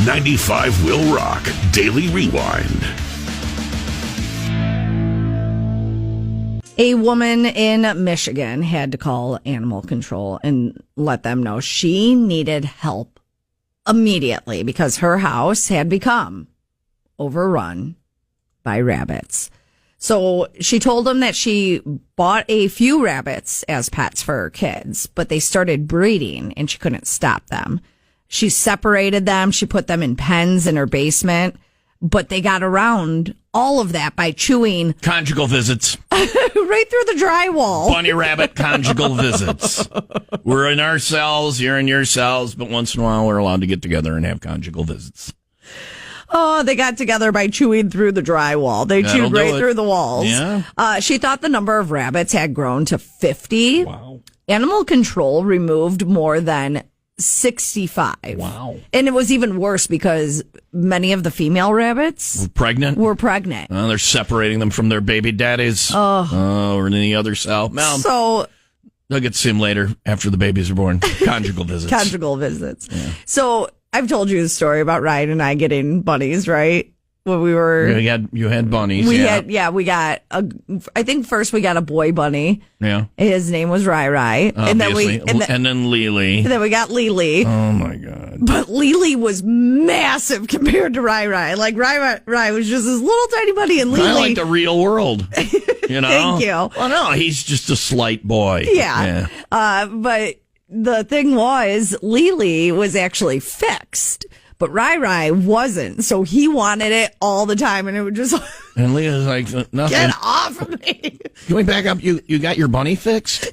95 WIIL Rock Daily Rewind. A woman in Michigan had to call animal control and let them know she needed help immediately because her house had become overrun by rabbits. So she told them that she bought a few rabbits as pets for her kids, but they started breeding and she couldn't stop them. She separated them. She put them in pens in her basement, but they got around all of that by chewing conjugal visits right through the drywall. Bunny rabbit conjugal visits. We're in our cells, you're in your cells, but once in a while we're allowed to get together and have conjugal visits. Oh, they got together by chewing through the drywall. They chewed right through the walls. Yeah. She thought the number of rabbits had grown to 50. Wow. Animal control removed more than 65. Wow. And it was even worse because many of the female rabbits were pregnant. They're separating them from their baby daddies. Or in the other cell. Well, so they'll get to see them later after the babies are born. Conjugal visits. Conjugal visits. Yeah. So I've told you the story about Ryan and I getting bunnies, right? When we were... You had bunnies. We got I think first we got a boy bunny. Yeah. His name was Rai. And then Lily. And then we got Lily. Oh my God. But Lily was massive compared to Rai. Like Rai was just this little tiny bunny, and Lily... I like the real world. You know? Thank you. Well, no, he's just a slight boy. Yeah. But the thing was, Lily was actually fixed. But Rai wasn't, so he wanted it all the time, and it would just... And Leah's like, nothing. Get off of me. Can we back up? You got your bunny fixed?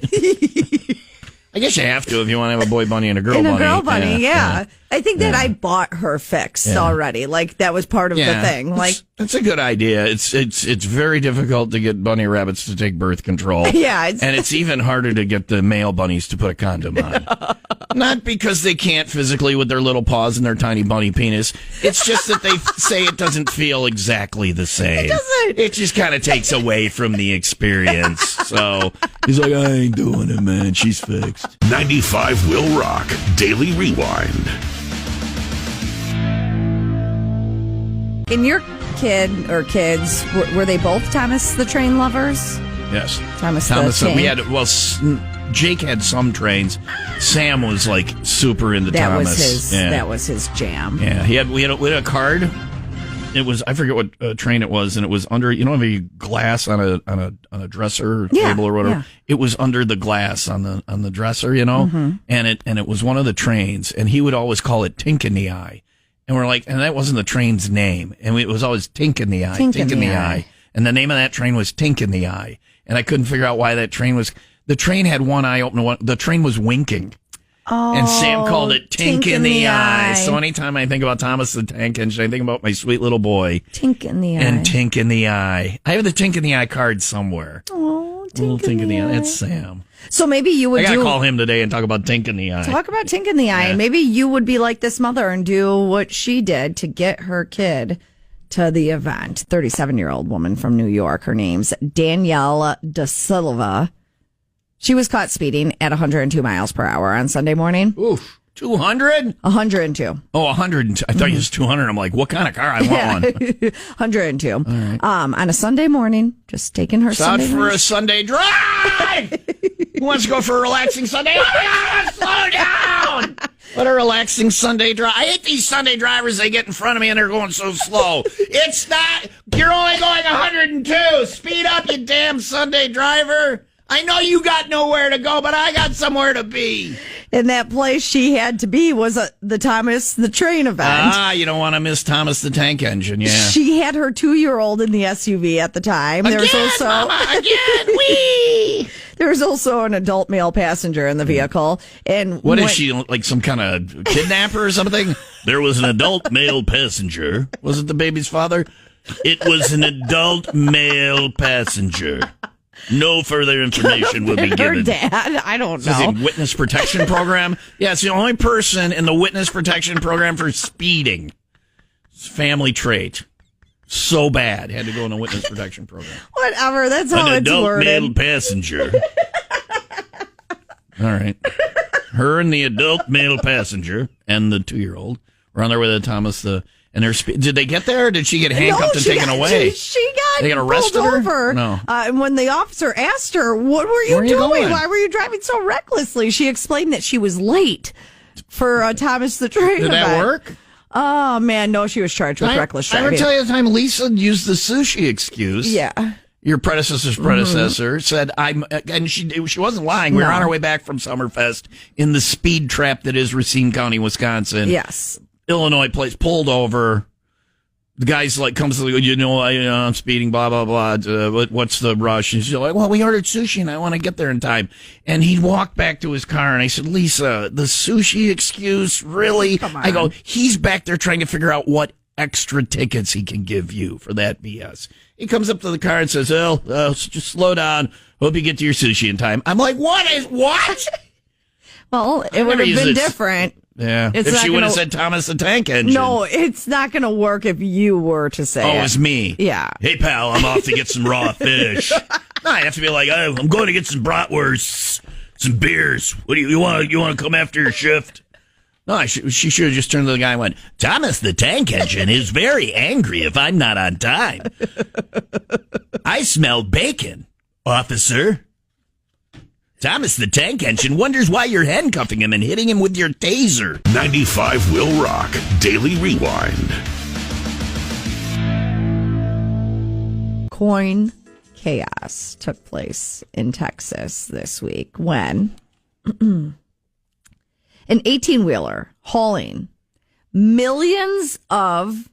I guess you have to if you want to have a boy bunny and a girl bunny. And a girl bunny, yeah. I think that I bought her fixed already. Like, that was part of the thing. Like, that's a good idea. It's very difficult to get bunny rabbits to take birth control. Yeah. And it's even harder to get the male bunnies to put a condom on. Not because they can't physically with their little paws and their tiny bunny penis. It's just that they say it doesn't feel exactly the same. It doesn't. It just kind of takes away from the experience. So he's like, I ain't doing it, man. She's fixed. 95 WIIL Rock Daily Rewind. in your kid or kids, were they both Thomas the Train lovers? Yes. Thomas the Train. We had, Jake had some trains. Sam was like super into Thomas. That was his jam. Yeah, we had a card. It was, I forget what train it was, and it was under, you know, the glass on a dresser or table or whatever. Yeah. It was under the glass on the dresser, you know, and it was one of the trains, and he would always call it Tink in the Eye, and we're like, and that wasn't the train's name, and it was always Tink in the Eye, Tink in the Eye, and the name of that train was Tink in the Eye, and I couldn't figure out why that train was. The train had one eye open, the train was winking. Oh, and Sam called it Tink in the Eye. So anytime I think about Thomas the Tank Engine, I think about my sweet little boy. Tink in the Eye. And Tink in the Eye. I have the Tink in the Eye card somewhere. Oh, Tink in the Eye. That's Sam. So maybe you would I gotta call him today and talk about Tink in the Eye. Talk about Tink in the Eye. And maybe you would be like this mother and do what she did to get her kid to the event. 37-year-old woman from New York. Her name's Danielle Da Silva. She was caught speeding at 102 miles per hour on Sunday morning. Oof. 200? 102. Oh, 102. I thought you was 200. I'm like, what kind of car? I want one. 102. All right. On a Sunday morning, just taking her Sunday out for a Sunday drive. Who wants to go for a relaxing Sunday? Oh, slow down. What a relaxing Sunday drive. I hate these Sunday drivers. They get in front of me and they're going so slow. It's not. You're only going 102. Speed up, you damn Sunday driver. I know you got nowhere to go, but I got somewhere to be. And that place she had to be was the Thomas the Train event. Ah, you don't want to miss Thomas the Tank Engine, yeah. She had her 2-year-old in the SUV at the time. Again, Mama, again, wee! There was also an adult male passenger in the vehicle. And what is she, like some kind of kidnapper or something? There was an adult male passenger. Was it the baby's father? It was an adult male passenger. No further information will be given. Her dad? I don't know. Is it witness protection program? Yeah, it's the only person in the witness protection program for speeding. It's family trait. So bad. Had to go in a witness protection program. Whatever. That's how it's worded. An adult male passenger. All right. Her and the adult male passenger and the 2-year-old were on their way to Thomas and did they get there, or did she get handcuffed and taken away? She they got arrested pulled over. No. And when the officer asked her, what were you doing? Why were you driving so recklessly? She explained that she was late for Thomas the Train Did event. that work? Oh, man, no, she was charged with reckless driving. I ever tell you the time Lisa used the sushi excuse? Yeah. Your predecessor's predecessor said, and she wasn't lying. We were on our way back from Summerfest in the speed trap that is Racine County, Wisconsin. Yes. Illinois place, pulled over. The guy's like, comes, I'm speeding, blah, blah, blah. What's the rush? And she's like, well, we ordered sushi and I want to get there in time. And he walked back to his car and I said, Lisa, the sushi excuse, really? Come on. I go, he's back there trying to figure out what extra tickets he can give you for that BS. He comes up to the car and says, just slow down. Hope you get to your sushi in time. I'm like, what? Well, it would have been different. Yeah. If she would have said Thomas the Tank Engine. No, it's not going to work if you were to say it. Oh, it's me. Yeah. Hey, pal, I'm off to get some raw fish. No, I have to be like, I'm going to get some bratwursts, some beers. What do you want? You want to come after your shift? No, she should have just turned to the guy and went, Thomas the Tank Engine is very angry if I'm not on time. I smell bacon, officer. Thomas the Tank Engine wonders why you're handcuffing him and hitting him with your taser. 95 Will Rock Daily Rewind. Coin chaos took place in Texas this week when an 18-wheeler hauling millions of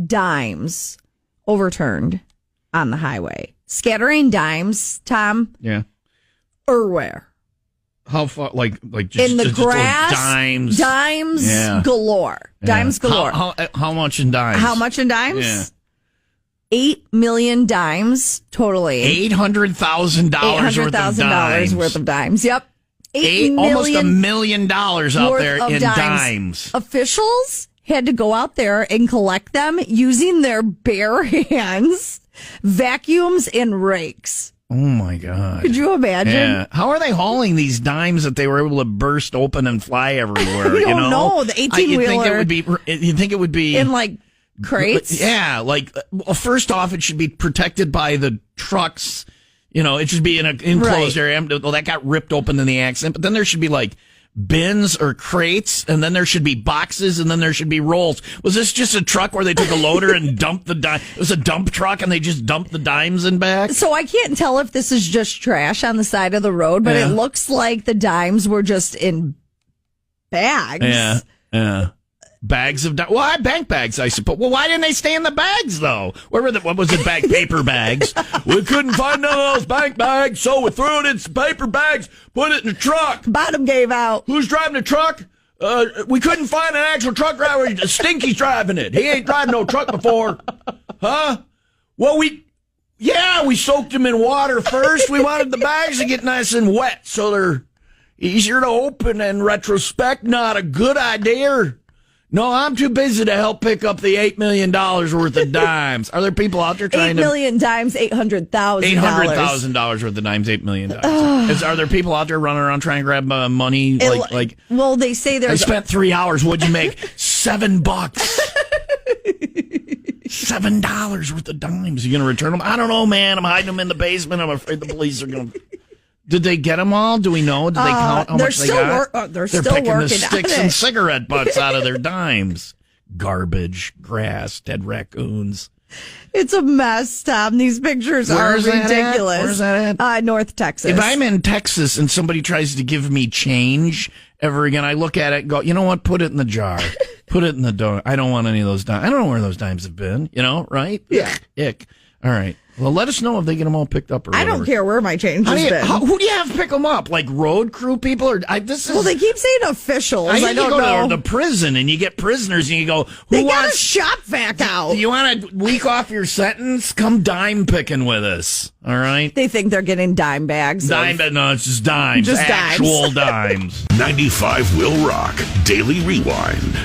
dimes overturned on the highway. Scattering dimes, Tom. Yeah. Where? How far? Like just in the grass? Dimes. Dimes galore. Yeah. Dimes galore. How much in dimes? How much in dimes? Yeah. 8 million dimes totally. $800,000 worth of dimes. Yep. Almost $1 million out there in dimes. Officials had to go out there and collect them using their bare hands, vacuums, and rakes. Oh my God! Could you imagine? Yeah. How are they hauling these dimes that they were able to burst open and fly everywhere? I don't know. The 18-wheeler. You think it would be in like crates? Yeah. Like, well, first off, it should be protected by the trucks. It should be in an enclosed area. Well, that got ripped open in the accident. But then there should be like bins or crates, and then there should be boxes, and then there should be rolls. Was this just a truck where they took a loader and dumped the dime? It was a dump truck, and they just dumped the dimes in back? So I can't tell if this is just trash on the side of the road, but it looks like the dimes were just in bags. Yeah. Bags of well, bank bags, I suppose. Well, why didn't they stay in the bags though? What was it? Paper bags. We couldn't find none of those bank bags, so we threw it in some paper bags, put it in the truck. Bottom gave out. Who's driving the truck? We couldn't find an actual truck driver. Stinky's driving it. He ain't driven no truck before, huh? Well, we soaked them in water first. We wanted the bags to get nice and wet, so they're easier to open. In retrospect, not a good idea. No, I'm too busy to help pick up the $8 million worth of dimes. Are there people out there trying to... 8 million dimes, $800,000. $800,000 worth of dimes, $8 million. Are there people out there running around trying to grab money? Well, they say there's... I spent 3 hours. What'd you make? $7. $7 worth of dimes. You going to return them? I don't know, man. I'm hiding them in the basement. I'm afraid the police are going to... Did they get them all? Do we know? Did they count how much they got? They're still picking working the sticks and cigarette butts out of their dimes. Garbage, grass, dead raccoons. It's a mess, Tom. These pictures are ridiculous. Where's that at? North Texas. If I'm in Texas and somebody tries to give me change ever again, I look at it and go, you know what? Put it in the jar. Put it in the door. I don't want any of those dimes. I don't know where those dimes have been. Right? Yeah. Ick. All right. Well, let us know if they get them all picked up or whatever. I don't care where my change has been. Who do you have pick them up? Like road crew people? Well, they keep saying officials. I don't know. You go to the prison and you get prisoners and you go, they got a shop vac out. You want to week off your sentence? Come dime picking with us. All right? They think they're getting dime bags. No, it's just dimes. Actual dimes. 95 Will Rock Daily Rewind.